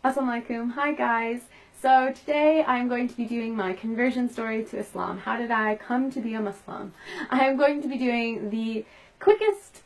Assalamu alaikum. Hi guys. So today I'm going to be doing my conversion story to Islam. How did I come to be a Muslim? I am going to be doing the quickest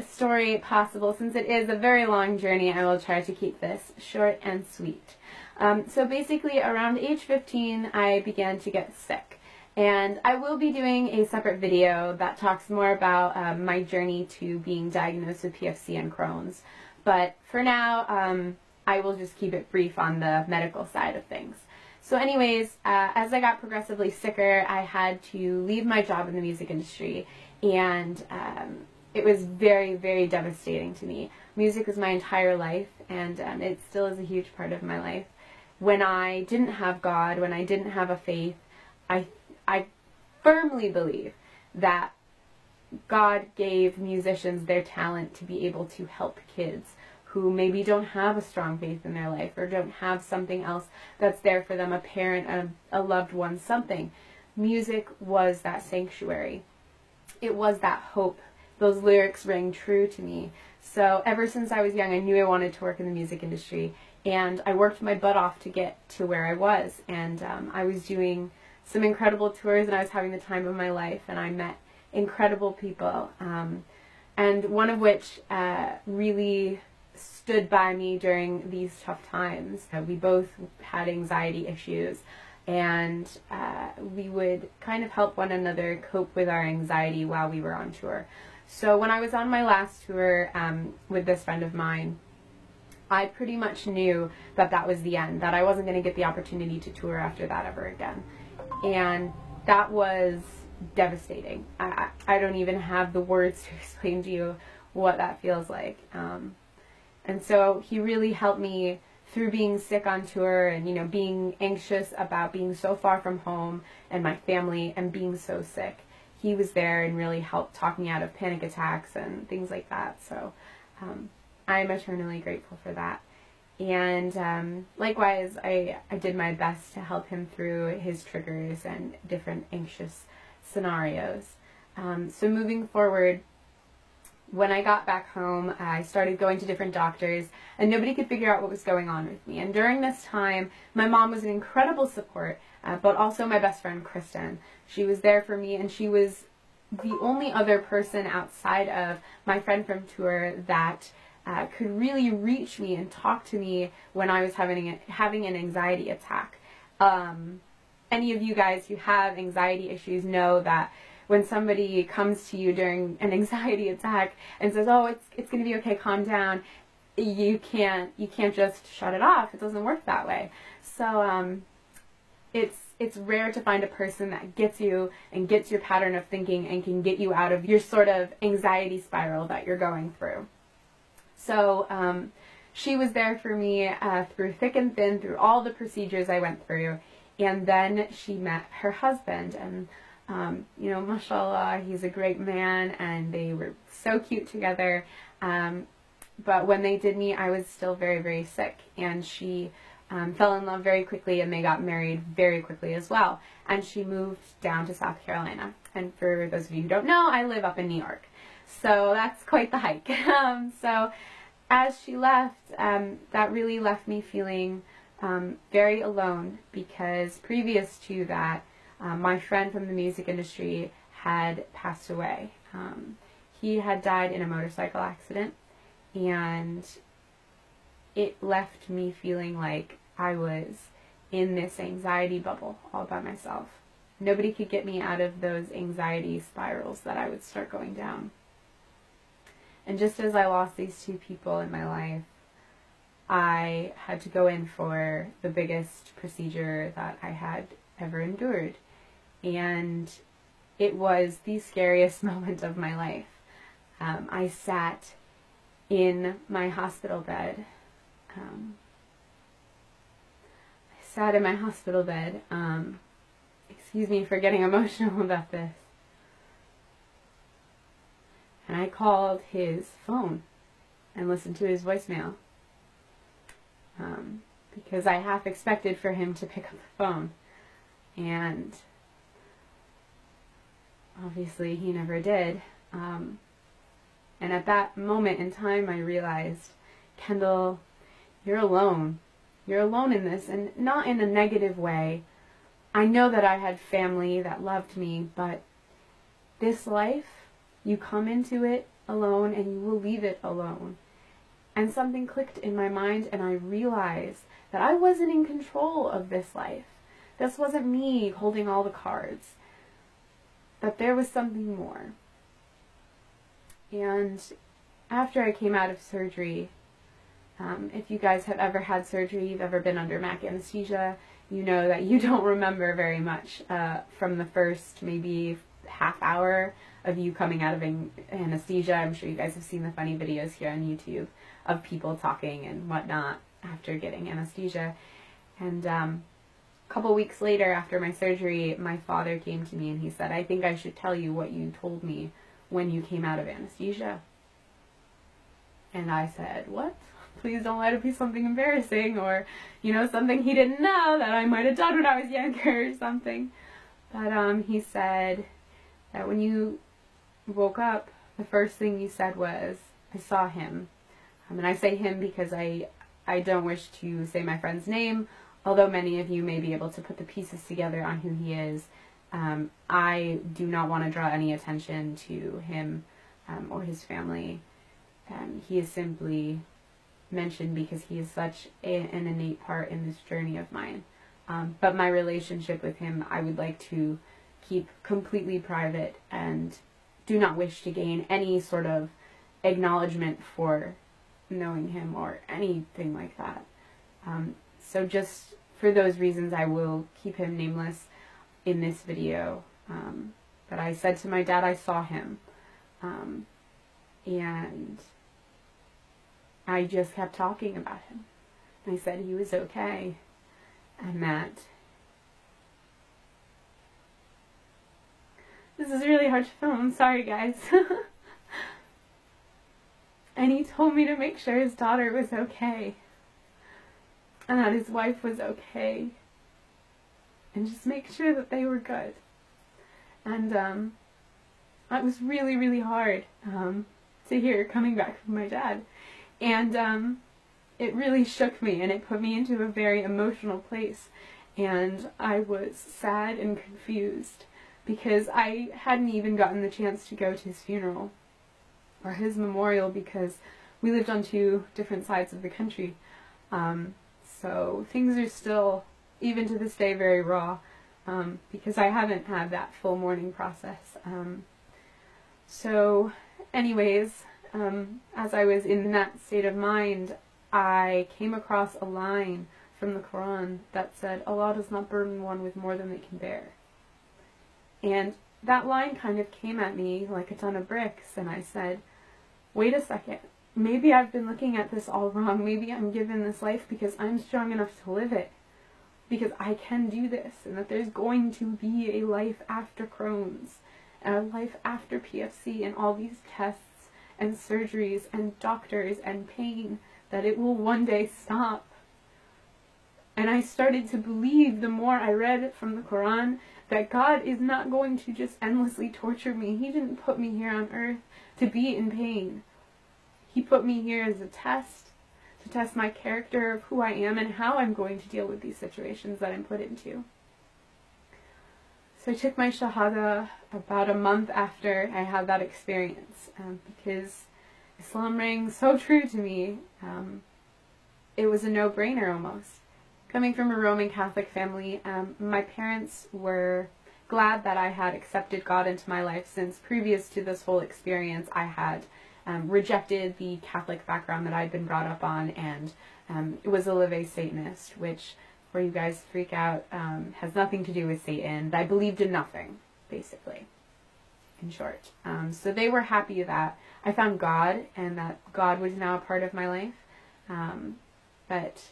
story possible. Since it is a very long journey, I will try to keep this short and sweet. So basically around age 15 I began to get sick. And I will be doing a separate video that talks more about my journey to being diagnosed with PFC and Crohn's. But for now, I will just keep it brief on the medical side of things. So anyways, as I got progressively sicker, I had to leave my job in the music industry, and it was very, very devastating to me. Music was my entire life, and it still is a huge part of my life. When I didn't have God, when I didn't have a faith, I firmly believe that God gave musicians their talent to be able to help kids who maybe don't have a strong faith in their life or don't have something else that's there for them, a parent, a loved one, something. Music was that sanctuary. It was that hope. Those lyrics rang true to me. So ever since I was young, I knew I wanted to work in the music industry, and I worked my butt off to get to where I was. And I was doing some incredible tours, and I was having the time of my life, and I met incredible people, and one of which really stood by me during these tough times. We both had anxiety issues, and we would kind of help one another cope with our anxiety while we were on tour. So when I was on my last tour with this friend of mine, I pretty much knew that that was the end, that I wasn't going to get the opportunity to tour after that ever again. And that was devastating. I don't even have the words to explain to you what that feels like. And so he really helped me through being sick on tour and, you know, being anxious about being so far from home and my family and being so sick. He was there and really helped talk me out of panic attacks and things like that. So I'm eternally grateful for that. And likewise, I did my best to help him through his triggers and different anxious scenarios. So moving forward, when I got back home, I started going to different doctors, and nobody could figure out what was going on with me. And during this time, my mom was an incredible support, but also my best friend, Kristen. She was there for me, and she was the only other person outside of my friend from tour that could really reach me and talk to me when I was having an anxiety attack. Any of you guys who have anxiety issues know that when somebody comes to you during an anxiety attack and says, "Oh, it's going to be okay, calm down," you can't just shut it off. It doesn't work that way. So it's rare to find a person that gets you and gets your pattern of thinking and can get you out of your sort of anxiety spiral that you're going through. So she was there for me through thick and thin, through all the procedures I went through. And then she met her husband, and you know, mashallah, he's a great man, and they were so cute together. But when they did meet, I was still very, very sick, and she fell in love very quickly, and they got married very quickly as well. And she moved down to South Carolina. And for those of you who don't know, I live up in New York. So that's quite the hike. So as she left, that really left me feeling very alone, because previous to that, my friend from the music industry had passed away. He had died in a motorcycle accident, and it left me feeling like I was in this anxiety bubble all by myself. Nobody could get me out of those anxiety spirals that I would start going down. And just as I lost these two people in my life, I had to go in for the biggest procedure that I had ever endured. And it was the scariest moment of my life. I sat in my hospital bed. Excuse me for getting emotional about this. And I called his phone and listened to his voicemail. Because I half expected for him to pick up the phone. And obviously he never did. And at that moment in time I realized, Kendall, you're alone. You're alone in this, and not in a negative way. I know that I had family that loved me, but this life, you come into it alone and you will leave it alone. And something clicked in my mind, and I realized that I wasn't in control of this life. This wasn't me holding all the cards. That there was something more. And after I came out of surgery, if you guys have ever had surgery, you've ever been under MAC anesthesia, you know that you don't remember very much from the first maybe half hour of you coming out of anesthesia. I'm sure you guys have seen the funny videos here on YouTube of people talking and whatnot after getting anesthesia. And a couple weeks later after my surgery, my father came to me and he said, "I think I should tell you what you told me when you came out of anesthesia." And I said, "What? Please don't let it be something embarrassing or, you know, something he didn't know that I might have done when I was younger or something." But he said that when you woke up, the first thing you said was, "I saw him." And I say him because I don't wish to say my friend's name, although many of you may be able to put the pieces together on who he is. I do not want to draw any attention to him or his family. He is simply mentioned because he is such an innate part in this journey of mine. But my relationship with him, I would like to keep completely private and do not wish to gain any sort of acknowledgement for knowing him or anything like that. So just for those reasons, I will keep him nameless in this video. But I said to my dad I saw him. And I just kept talking about him. I said he was okay, and that this is really hard to film, sorry guys. And he told me to make sure his daughter was okay, and that his wife was okay, and just make sure that they were good. And it was really, really hard to hear coming back from my dad. And it really shook me, and it put me into a very emotional place. And I was sad and confused because I hadn't even gotten the chance to go to his funeral or his memorial because we lived on two different sides of the country. So things are still, even to this day, very raw because I haven't had that full mourning process. So anyways, as I was in that state of mind, I came across a line from the Quran that said, "Allah does not burden one with more than they can bear." And that line kind of came at me like a ton of bricks, and I said, wait a second, maybe I've been looking at this all wrong. Maybe I'm given this life because I'm strong enough to live it, because I can do this, and that there's going to be a life after Crohn's, and a life after PFC, and all these tests and surgeries and doctors and pain, that it will one day stop. And I started to believe, the more I read from the Quran, that God is not going to just endlessly torture me. He didn't put me here on earth to be in pain. He put me here as a test, to test my character of who I am and how I'm going to deal with these situations that I'm put into. So I took my Shahada about a month after I had that experience, because Islam rang so true to me. It was a no-brainer almost. Coming from a Roman Catholic family, my parents were glad that I had accepted God into my life, since previous to this whole experience I had rejected the Catholic background that I'd been brought up on, and it was a Leve Satanist, which, before you guys freak out, has nothing to do with Satan. I believed in nothing, basically, in short. So they were happy that I found God, and that God was now a part of my life. But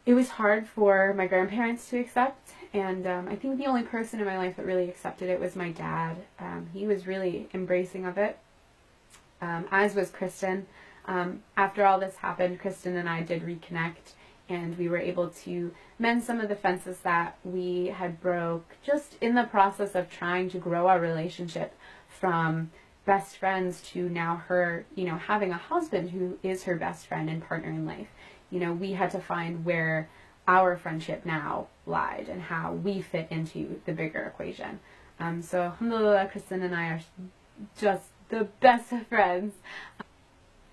it was hard for my grandparents to accept, and I think the only person in my life that really accepted it was my dad. He was really embracing of it, as was Kristen. After all this happened, Kristen and I did reconnect, and we were able to mend some of the fences that we had broke just in the process of trying to grow our relationship from best friends to now her, having a husband who is her best friend and partner in life. you know, we had to find where our friendship now lied and how we fit into the bigger equation. So alhamdulillah, Kristen and I are just the best of friends.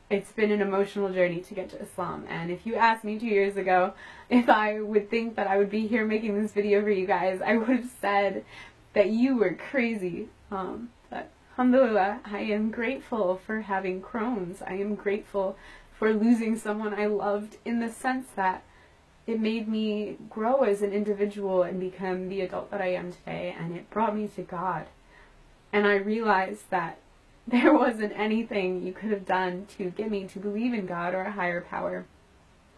It's been an emotional journey to get to Islam, and if you asked me 2 years ago if I would think that I would be here making this video for you guys, I would have said that you were crazy. But alhamdulillah, I am grateful for having Crohn's. I am grateful for losing someone I loved, in the sense that it made me grow as an individual and become the adult that I am today, and it brought me to God. And I realized that there wasn't anything you could have done to get me to believe in God or a higher power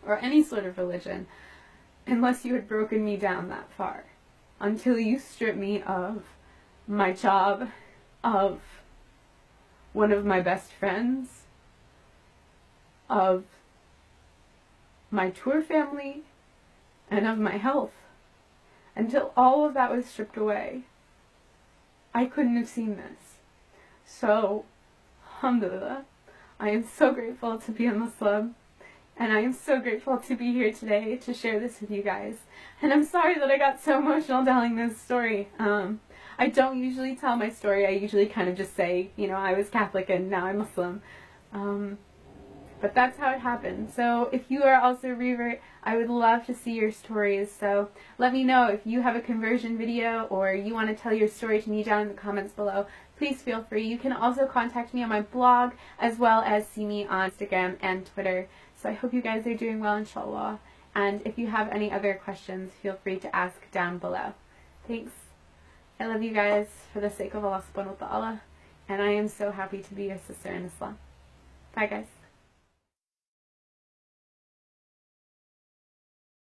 or any sort of religion unless you had broken me down that far, until you stripped me of my job, of one of my best friends, of my tour family, and of my health. Until all of that was stripped away, I couldn't have seen this. So, alhamdulillah, I am so grateful to be a Muslim, and I am so grateful to be here today to share this with you guys. And I'm sorry that I got so emotional telling this story. I don't usually tell my story. I usually kind of just say, you know, I was Catholic and now I'm Muslim. But that's how it happened. So if you are also a revert, I would love to see your stories. So let me know if you have a conversion video or you want to tell your story to me down in the comments below. Please feel free. You can also contact me on my blog, as well as see me on Instagram and Twitter. So I hope you guys are doing well, inshallah. And if you have any other questions, feel free to ask down below. Thanks. I love you guys for the sake of Allah subhanahu wa ta'ala. And I am so happy to be your sister in Islam. Bye guys.